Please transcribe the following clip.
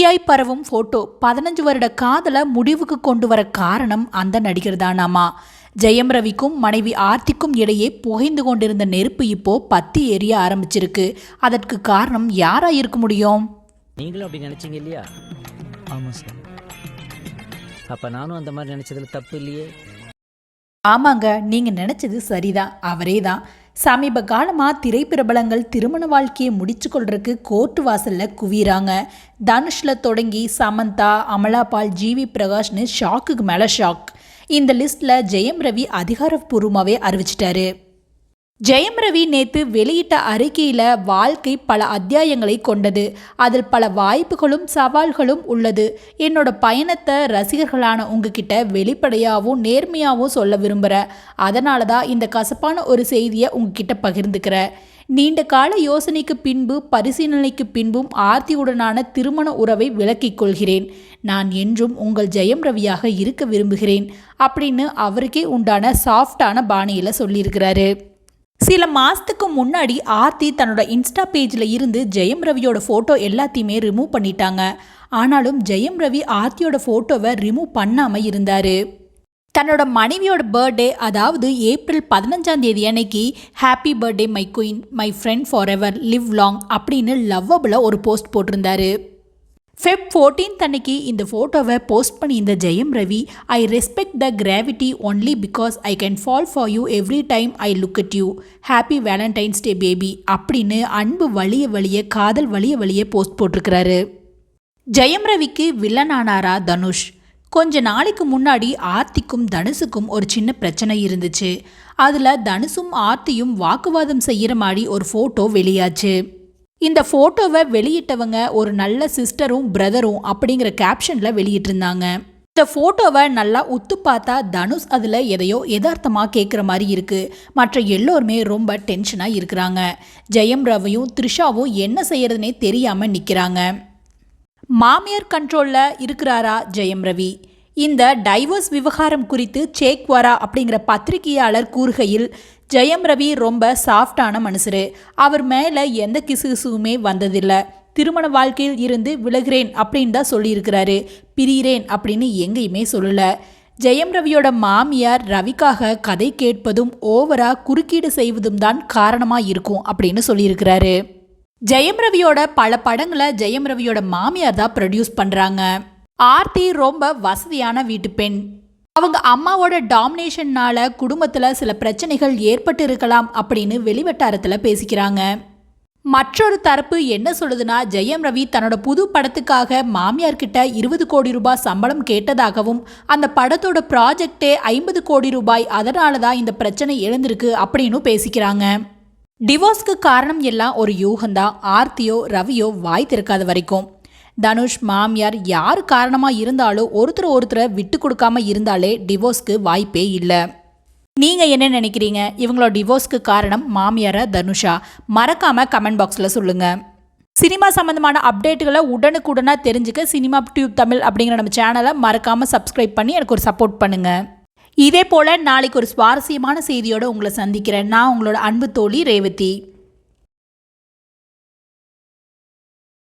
தீயாய் பரவும் போட்டோ 15 வருட காதலை முடிவுக்கு கொண்டு வர காரணம் அந்த நடிகர் தானாமா. ஜெயம் ரவிக்கும் மனைவி ஆர்த்திக்கும் இடையே புகைந்து கொண்டிருந்த நெருப்பு இப்போ பத்தி எரிய ஆரம்பிச்சிருக்கு. அதற்கு காரணம் யாரா இருக்க முடியும்? நீங்களும் அப்படி நினைச்சீங்க இல்லையா? ஆமாம் சார். அப்ப நானும் அந்த மாதிரி நினைச்சதுல தப்பு இல்லையே. ஆமாங்க, நீங்க நினைச்சது சரிதான். அவரே தான். சமீப காலமாக திரைப்பிரபலங்கள் திருமண வாழ்க்கையை முடிச்சு கொள்றதுக்கு கோர்ட்டு வாசலில் குவிறாங்க. தனுஷில் தொடங்கி சமந்தா, அமலா பால், ஜிவி பிரகாஷ்னு ஷாக்குக்கு மேலே ஷாக். இந்த லிஸ்ட்டில் ஜெயம் ரவி அதிகாரப்பூர்வமாகவே அறிவிச்சிட்டாரு. ஜெயம் ரவி நேற்று வெளியிட்ட அறிக்கையில் வாழ்க்கை பல அத்தியாயங்களை கொண்டது, அதில் பல வாய்ப்புகளும் சவால்களும் உள்ளது. என்னோட பயணத்தை ரசிகர்களான உங்ககிட்ட வெளிப்படையாகவும் நேர்மையாகவும் சொல்ல விரும்புகிறேன். அதனால தான் இந்த கசப்பான ஒரு செய்தியை உங்ககிட்ட பகிர்ந்துக்கிறேன். நீண்ட கால யோசனைக்கு பின்பு பரிசீலனைக்கு பின்பும் ஆர்த்தியுடனான திருமண உறவை விலக்கிக் கொள்கிறேன். நான் என்றும் உங்கள் ஜெயம் ரவியாக இருக்க விரும்புகிறேன் அப்படின்னு அவருக்கே உண்டான சாஃப்டான பாணியில் சொல்லியிருக்கிறாரு. சில மாதத்துக்கு முன்னாடி ஆர்த்தி தன்னோட இன்ஸ்டா பேஜில் இருந்து ஜெயம் ரவியோட ஃபோட்டோ எல்லாத்தையுமே ரிமூவ் பண்ணிட்டாங்க. ஆனாலும் ஜெயம் ரவி ஆர்த்தியோட ஃபோட்டோவை ரிமூவ் பண்ணாமல் இருந்தார். தன்னோட மனைவியோட பர்த்டே, அதாவது ஏப்ரல் 15 அன்னைக்கு happy birthday my queen, my friend for ever, live long அப்படின்னு லவ்வபிளாக ஒரு போஸ்ட் போட்டிருந்தாரு. Feb 14 அன்னைக்கு இந்த ஃபோட்டோவை போஸ்ட் பண்ணி இந்த Jayam Ravi, I respect the gravity only because I can fall for you every time I look at you, happy Valentine's day baby அப்படின்னு அன்பு வழிய காதல் வழிய போஸ்ட் போட்டிருக்கிறாரு. ஜெயம் ரவிக்கு வில்லனானாரா தனுஷ்? கொஞ்ச நாளைக்கு முன்னாடி ஆர்த்திக்கும் தனுஷுக்கும் ஒரு சின்ன பிரச்சனை இருந்துச்சு. அதில் தனுஷும் ஆர்த்தியும் வாக்குவாதம் செய்கிற மாதிரி ஒரு ஃபோட்டோ வெளியாச்சு. இந்த ஃபோட்டோவை வெளியிட்டவங்க ஒரு நல்ல சிஸ்டரும் பிரதரும் அப்படிங்கிற கேப்ஷனில் வெளியிட்டிருந்தாங்க. இந்த ஃபோட்டோவை நல்லா உத்து பார்த்தா தனுஷ் அதில் எதையோ யதார்த்தமாக கேட்குற மாதிரி இருக்குது. மற்ற எல்லோருமே ரொம்ப டென்ஷனாக இருக்கிறாங்க. ஜெயம் ரவியும் த்ரிஷாவும் என்ன செய்யறதுனே தெரியாமல் நிற்கிறாங்க. மாமியார் கண்ட்ரோலில் இருக்கிறாரா ஜெயம் ரவி? இந்த டைவர்ஸ் விவகாரம் குறித்து சேக்வாரா அப்படிங்கிற பத்திரிகையாளர் கூறுகையில், ஜெயம் ரவி ரொம்ப சாஃப்டான மனுஷரு, அவர் மேலே எந்த கிசுகிசுவுமே வந்ததில்லை, திருமண வாழ்க்கையில் இருந்து விலகிறேன் அப்படின்னு தான் சொல்லியிருக்கிறாரு, பிரிகிறேன் அப்படின்னு எங்கேயுமே சொல்லலை. ஜெயம் ரவியோட மாமியார் ரவிக்காக கதை கேட்பதும் ஓவரா குறுக்கீடு செய்வதும் தான் காரணமாக இருக்கும் அப்படின்னு சொல்லியிருக்கிறாரு. ஜெயம் ரவியோட பல படங்களை ஜெயம் ரவியோட மாமியார் தான் ப்ரொடியூஸ் பண்ணுறாங்க. ஆர்த்தி ரொம்ப வசதியான வீட்டு பெண். அவங்க அம்மாவோட டாமினேஷன்னால குடும்பத்தில் சில பிரச்சனைகள் ஏற்பட்டு இருக்கலாம் அப்படின்னு வெளிவட்டாரத்தில் பேசிக்கிறாங்க. மற்றொரு தரப்பு என்ன சொல்லுதுன்னா, ஜெயம் ரவி தன்னோட புது படத்துக்காக மாமியார் கிட்ட 20 கோடி ரூபாய் சம்பளம் கேட்டதாகவும், அந்த படத்தோட ப்ராஜெக்டே 50 கோடி ரூபாய், அதனால தான் இந்த பிரச்சனை எழுந்திருக்கு அப்படின்னு பேசிக்கிறாங்க. டிவோர்ஸ்க்கு காரணம் எல்லாம் ஒரு யூகம்தான். ஆர்த்தியோ ரவியோ வாய் திறக்காத வரைக்கும். தனுஷ் மாமியார் யார் காரணமாக இருந்தாலும் ஒருத்தரை விட்டு கொடுக்காம இருந்தாலே டிவோர்ஸ்க்கு வாய்ப்பே இல்லை. நீங்கள் என்ன நினைக்கிறீங்க? இவங்களோட டிவோர்ஸ்க்கு காரணம் மாமியாரா தனுஷா? மறக்காமல் கமெண்ட் பாக்ஸில் சொல்லுங்கள். சினிமா சம்மந்தமான அப்டேட்டுகளை உடனுக்குடனாக தெரிஞ்சுக்க சினிமா டியூப் தமிழ் அப்படிங்கிற நம்ம சேனலை மறக்காமல் சப்ஸ்கிரைப் பண்ணி எனக்கு ஒரு சப்போர்ட் பண்ணுங்கள். இதே போல் நாளைக்கு ஒரு சுவாரஸ்யமான செய்தியோடு உங்களை சந்திக்கிறேன். நான் உங்களோட அன்பு தோழி ரேவதி.